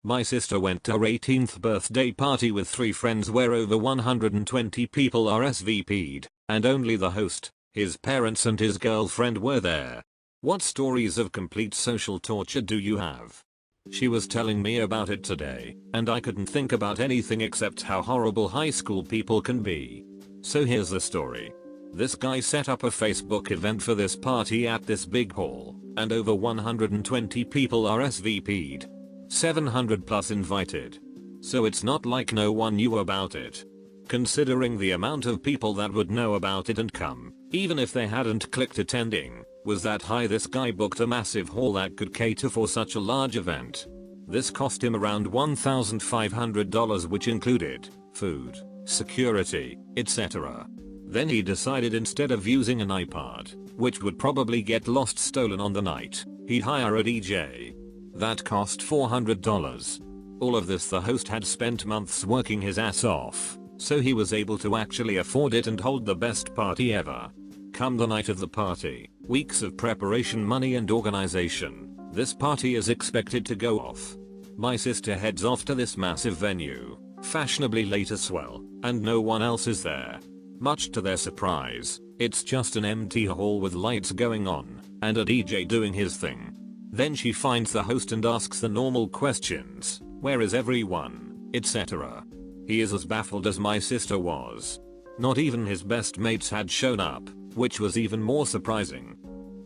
My sister went to her 18th birthday party with 3 friends where over 120 people RSVP'd, and only the host, his parents and his girlfriend were there. What stories of complete social torture do you have? She was telling me about it today, and I couldn't think about anything except how horrible high school people can be. So here's the story. This guy set up a Facebook event for this party at this big hall, and over 120 people RSVP'd. 700 plus invited. So it's not like no one knew about it. Considering the amount of people that would know about it and come, even if they hadn't clicked attending, was that high. This guy booked a massive hall that could cater for such a large event. This cost him around $1,500, which included food, security, etc. Then he decided instead of using an iPod, which would probably get lost stolen on the night, he'd hire a DJ. That cost $400. All of this the host had spent months working his ass off, so he was able to actually afford it and hold the best party ever. Come the night of the party, weeks of preparation, money and organization, this party is expected to go off. My sister heads off to this massive venue, fashionably late as well, and no one else is there. Much to their surprise, it's just an empty hall with lights going on, and a DJ doing his thing. Then she finds the host and asks the normal questions, where is everyone, etc. He is as baffled as my sister was. Not even his best mates had shown up, which was even more surprising.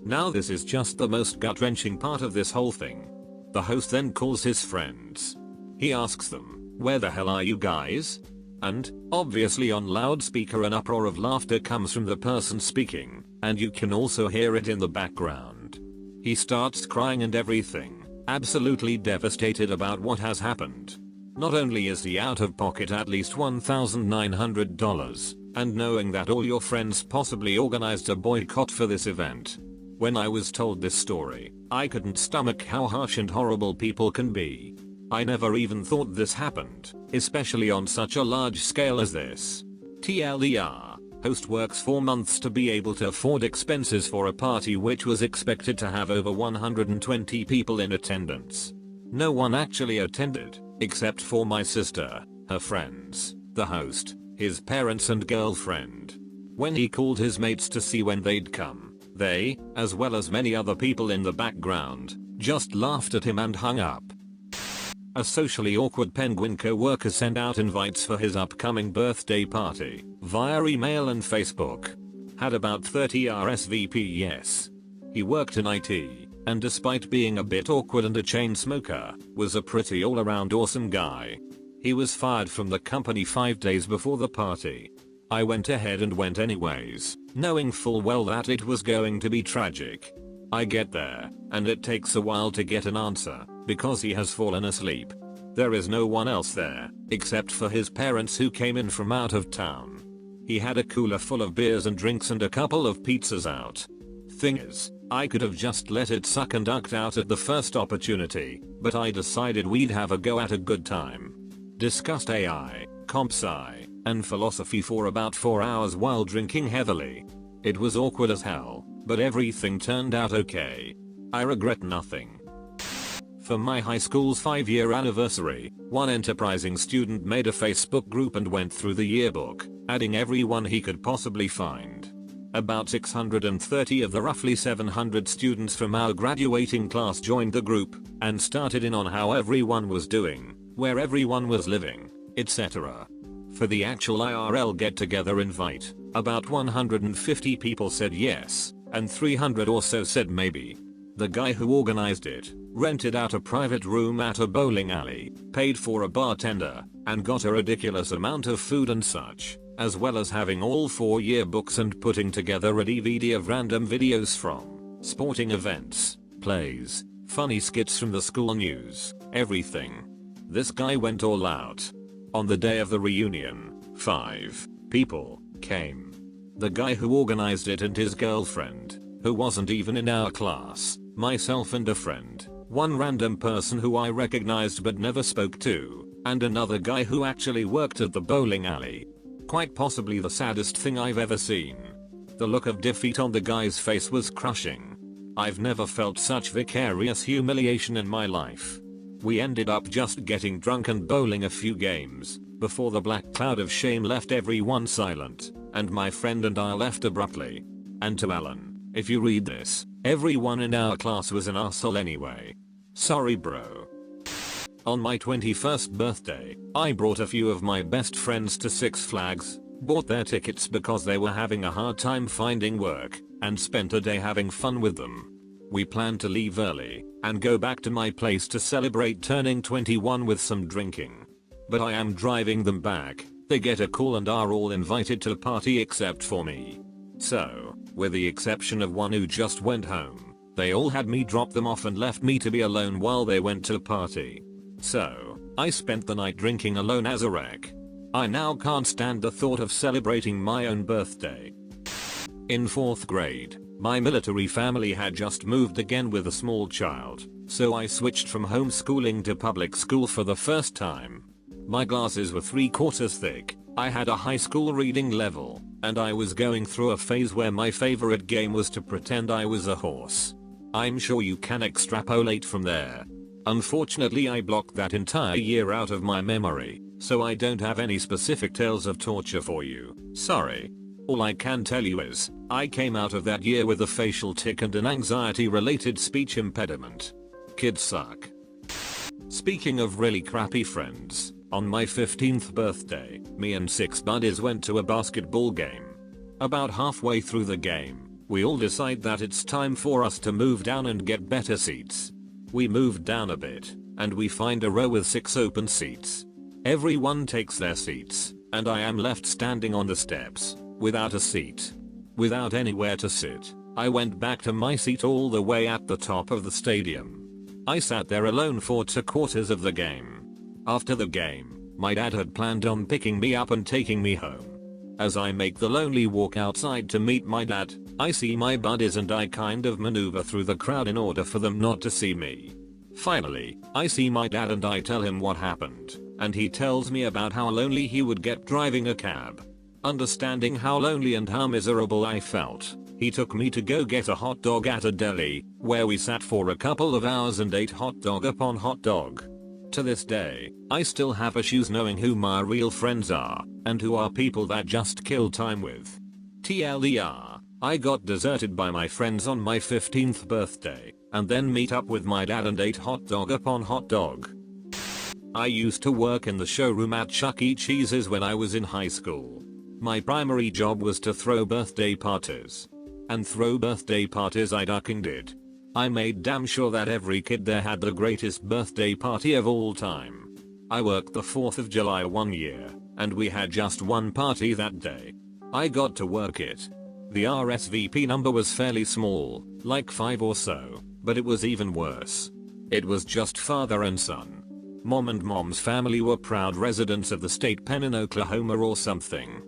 Now this is just the most gut-wrenching part of this whole thing. The host then calls his friends. He asks them, where the hell are you guys? And, obviously on loudspeaker, an uproar of laughter comes from the person speaking, and you can also hear it in the background. He starts crying and everything, absolutely devastated about what has happened. Not only is he out of pocket at least $1,900, and knowing that all your friends possibly organized a boycott for this event. When I was told this story, I couldn't stomach how harsh and horrible people can be. I never even thought this happened, especially on such a large scale as this. TLDR. Host works 4 months to be able to afford expenses for a party which was expected to have over 120 people in attendance. No one actually attended, except for my sister, her friends, the host, his parents and girlfriend. When he called his mates to see when they'd come, they, as well as many other people in the background, just laughed at him and hung up. A socially awkward penguin co-worker sent out invites for his upcoming birthday party via email and Facebook. Had about 30 RSVP yes. He worked in IT, and despite being a bit awkward and a chain smoker, was a pretty all-around awesome guy. He was fired from the company 5 days before the party. I went ahead and went anyways, knowing full well that it was going to be tragic. I get there, and it takes a while to get an answer, because he has fallen asleep. There is no one else there, except for his parents who came in from out of town. He had a cooler full of beers and drinks and a couple of pizzas out. Thing is, I could have just let it suck and ducked out at the first opportunity, but I decided we'd have a go at a good time. Discussed AI, comp sci, and philosophy for about 4 hours while drinking heavily. It was awkward as hell, but everything turned out okay. I regret nothing. For my high school's 5-year anniversary, one enterprising student made a Facebook group and went through the yearbook, adding everyone he could possibly find. About 630 of the roughly 700 students from our graduating class joined the group, and started in on how everyone was doing, where everyone was living, etc. For the actual IRL get-together invite, about 150 people said yes, and 300 or so said maybe. The guy who organized it rented out a private room at a bowling alley, paid for a bartender, and got a ridiculous amount of food and such, as well as having all 4 yearbooks and putting together a DVD of random videos from sporting events, plays, funny skits from the school news, everything. This guy went all out. On the day of the reunion, 5 people came. The guy who organized it and his girlfriend, who wasn't even in our class, myself and a friend, one random person who I recognized but never spoke to, and another guy who actually worked at the bowling alley. Quite possibly the saddest thing I've ever seen. The look of defeat on the guy's face was crushing. I've never felt such vicarious humiliation in my life. We ended up just getting drunk and bowling a few games before the black cloud of shame left everyone silent, and my friend and I left abruptly. And to Alan, if you read this, everyone in our class was an asshole anyway. Sorry bro. On my 21st birthday, I brought a few of my best friends to Six Flags, bought their tickets because they were having a hard time finding work, and spent a day having fun with them. We planned to leave early and go back to my place to celebrate turning 21 with some drinking. But I am driving them back, they get a call and are all invited to the party except for me. So, with the exception of one who just went home, they all had me drop them off and left me to be alone while they went to the party. So, I spent the night drinking alone as a wreck. I now can't stand the thought of celebrating my own birthday. In 4th grade, my military family had just moved again with a small child, so I switched from homeschooling to public school for the first time. My glasses were 3/4 thick, I had a high school reading level, and I was going through a phase where my favorite game was to pretend I was a horse. I'm sure you can extrapolate from there. Unfortunately, I blocked that entire year out of my memory, so I don't have any specific tales of torture for you. Sorry. All I can tell you is, I came out of that year with a facial tic and an anxiety-related speech impediment. Kids suck. Speaking of really crappy friends, on my 15th birthday, me and 6 buddies went to a basketball game. About halfway through the game, we all decide that it's time for us to move down and get better seats. We moved down a bit, and we find a row with 6 open seats. Everyone takes their seats, and I am left standing on the steps, without a seat. Without anywhere to sit, I went back to my seat all the way at the top of the stadium. I sat there alone for 2/4 of the game. After the game, my dad had planned on picking me up and taking me home. As I make the lonely walk outside to meet my dad, I see my buddies and I kind of maneuver through the crowd in order for them not to see me. Finally, I see my dad and I tell him what happened, and he tells me about how lonely he would get driving a cab. Understanding how lonely and how miserable I felt, he took me to go get a hot dog at a deli, where we sat for a couple of hours and ate hot dog upon hot dog. To this day, I still have issues knowing who my real friends are, and who are people that just kill time with. TLDR, I got deserted by my friends on my 15th birthday, and then meet up with my dad and ate hot dog upon hot dog. I used to work in the showroom at Chuck E. Cheese's when I was in high school. My primary job was to throw birthday parties. And throw birthday parties I fucking did. I made damn sure that every kid there had the greatest birthday party of all time. I worked the 4th of July one year, and we had just one party that day. I got to work it. The RSVP number was fairly small, like 5 or so, but it was even worse. It was just father and son. Mom and mom's family were proud residents of the state pen in Oklahoma or something.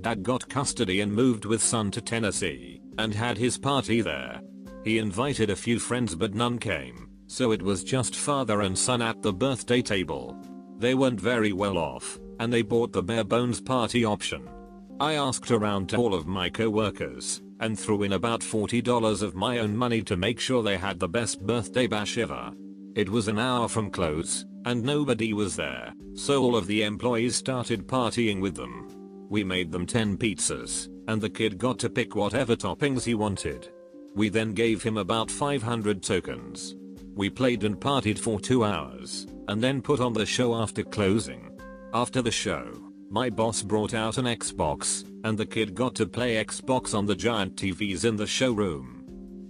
Dad got custody and moved with son to Tennessee, and had his party there. He invited a few friends but none came, so it was just father and son at the birthday table. They weren't very well off, and they bought the bare bones party option. I asked around to all of my co-workers, and threw in about $40 of my own money to make sure they had the best birthday bash ever. It was an hour from close, and nobody was there, so all of the employees started partying with them. We made them 10 pizzas, and the kid got to pick whatever toppings he wanted. We then gave him about 500 tokens. We played and partied for 2 hours, and then put on the show after closing. After the show, my boss brought out an Xbox, and the kid got to play Xbox on the giant TVs in the showroom.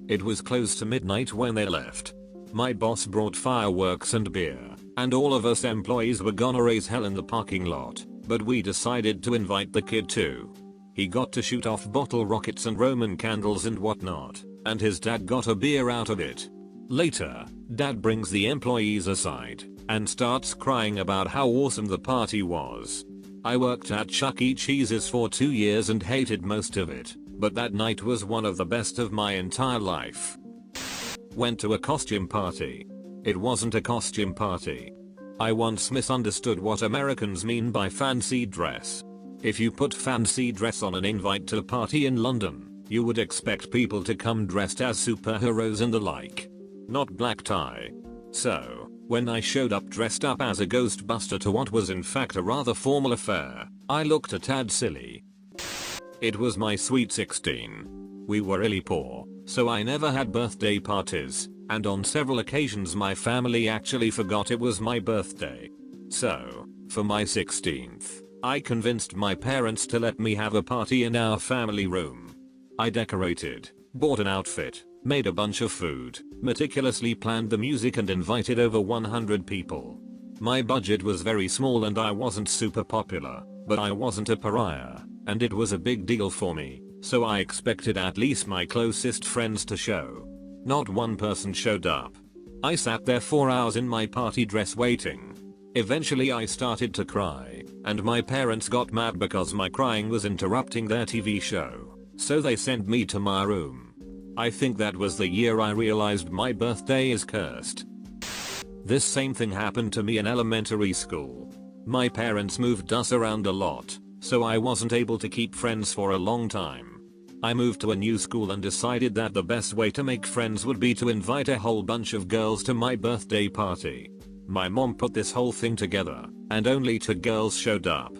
It was close to midnight when they left. My boss brought fireworks and beer, and all of us employees were gonna raise hell in the parking lot, but we decided to invite the kid too. He got to shoot off bottle rockets and Roman candles and whatnot, and his dad got a beer out of it. Later, dad brings the employees aside, and starts crying about how awesome the party was. I worked at Chuck E. Cheese's for 2 years and hated most of it, but that night was one of the best of my entire life. Went to a costume party. It wasn't a costume party. I once misunderstood what Americans mean by fancy dress. If you put fancy dress on an invite to a party in London, you would expect people to come dressed as superheroes and the like. Not black tie. So, When I showed up dressed up as a ghostbuster to what was in fact a rather formal affair, I looked a tad silly. It was my sweet 16. We were really poor, so I never had birthday parties, and on several occasions my family actually forgot it was my birthday. So, for my 16th, I convinced my parents to let me have a party in our family room. I decorated, bought an outfit, made a bunch of food, meticulously planned the music and invited over 100 people. My budget was very small and I wasn't super popular, but I wasn't a pariah, and it was a big deal for me, so I expected at least my closest friends to show. Not one person showed up. I sat there for hours in my party dress waiting. Eventually I started to cry, and my parents got mad because my crying was interrupting their TV show, so they sent me to my room. I think that was the year I realized my birthday is cursed. This same thing happened to me in elementary school. My parents moved us around a lot, so I wasn't able to keep friends for a long time. I moved to a new school and decided that the best way to make friends would be to invite a whole bunch of girls to my birthday party. My mom put this whole thing together, and only 2 girls showed up.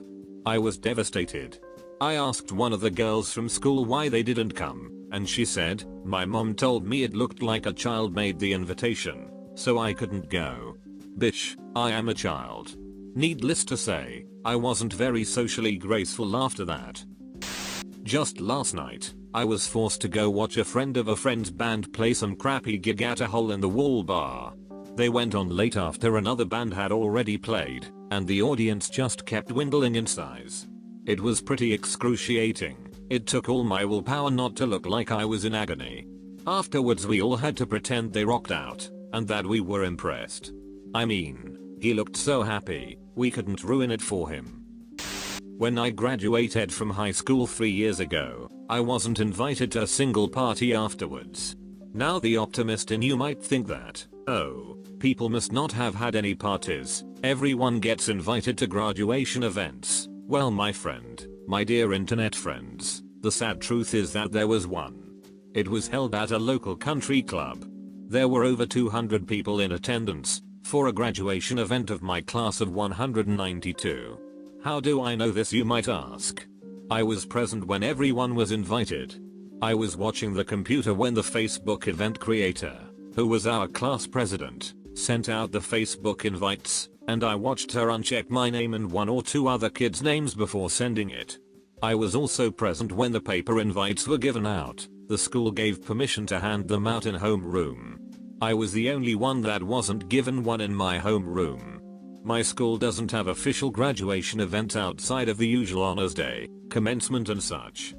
I was devastated. I asked one of the girls from school why they didn't come, and she said, "My mom told me it looked like a child made the invitation, so I couldn't go." Bitch, I am a child. Needless to say, I wasn't very socially graceful after that. Just last night, I was forced to go watch a friend of a friend's band play some crappy gig at a hole-in-the-wall bar. They went on late after another band had already played, and the audience just kept dwindling in size. It was pretty excruciating. It took all my willpower not to look like I was in agony. Afterwards we all had to pretend they rocked out, and that we were impressed. I mean, he looked so happy, we couldn't ruin it for him. When I graduated from high school 3 years ago, I wasn't invited to a single party afterwards. Now the optimist in you might think that, oh, people must not have had any parties, everyone gets invited to graduation events. Well my friend, my dear internet friends, the sad truth is that there was one. It was held at a local country club. There were over 200 people in attendance, for a graduation event of my class of 192. How do I know this, you might ask? I was present when everyone was invited. I was watching the computer when the Facebook event creator, who was our class president, sent out the Facebook invites, and I watched her uncheck my name and 1 or 2 other kids' names before sending it. I was also present when the paper invites were given out. The school gave permission to hand them out in homeroom. I was the only one that wasn't given one in my homeroom. My school doesn't have official graduation events outside of the usual honors day, commencement and such.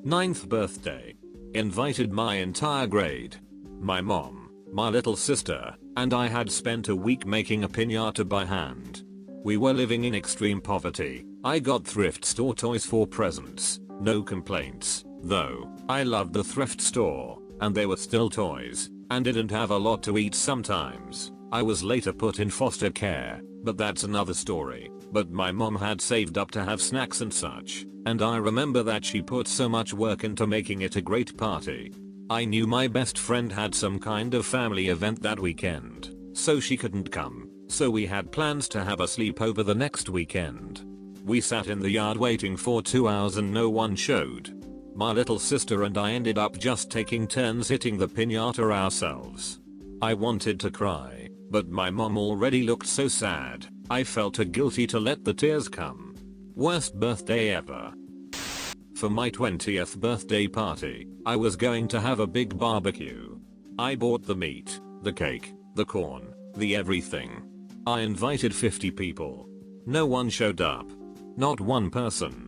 9th birthday. Invited my entire grade. My mom, my little sister, and I had spent a week making a piñata by hand. We were living in extreme poverty. I got thrift store toys for presents, no complaints, though. I loved the thrift store, and they were still toys, and didn't have a lot to eat sometimes. I was later put in foster care, but that's another story. But my mom had saved up to have snacks and such, and I remember that she put so much work into making it a great party. I knew my best friend had some kind of family event that weekend, so she couldn't come, so we had plans to have a sleepover the next weekend. We sat in the yard waiting for 2 hours and no one showed. My little sister and I ended up just taking turns hitting the piñata ourselves. I wanted to cry, but my mom already looked so sad, I felt too guilty to let the tears come. Worst birthday ever. For my 20th birthday party, I was going to have a big barbecue. I bought the meat, the cake, the corn, the everything. I invited 50 people. No one showed up. Not one person.